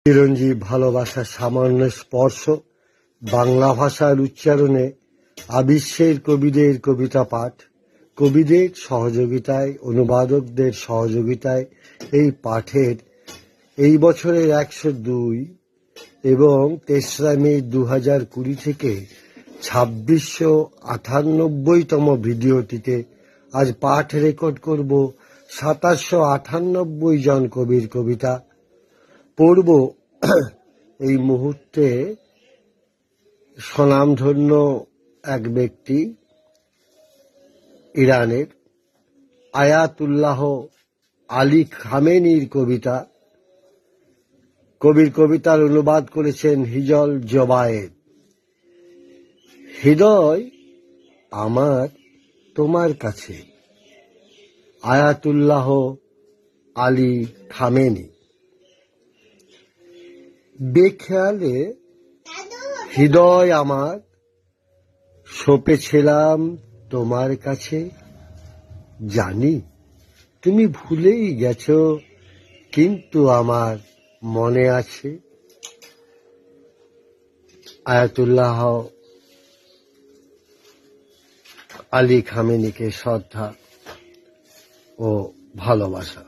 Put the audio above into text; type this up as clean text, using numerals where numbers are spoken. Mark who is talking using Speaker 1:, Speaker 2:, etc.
Speaker 1: চিরঞ্জীব ভালোবাসার সামান্য স্পর্শ, বাংলা ভাষার উচ্চারণে আবিশ্বের কবিদের কবিতা পাঠ, কবিদের সহযোগিতায়, অনুবাদকদের সহযোগিতায় এই পাঠের এই বছরের 102 এবং 3রা মে 2020 থেকে 2698তম ভিডিওটিতে আজ পাঠ রেকর্ড করব 2798 জন কবির কবিতা পড়ব। এই মুহূর্তে স্বনামধন্য এক ব্যক্তি, ইরানের আয়াতুল্লাহ আলী খামেনির কবিতা। কবির কবিতার অনুবাদ করেছেন হিজল জবায়েদ। হৃদয় আমার তোমার কাছে, আয়াতুল্লাহ আলী খামেনি। বেখেয়ালে হৃদয় আমার সঁপেছিলাম তোমার কাছে, জানি তুমি ভুলেই গেছো, কিন্তু আমার মনে আছে। আয়াতুল্লাহ আলী খামেনিকে শ্রদ্ধা ও ভালোবাসা।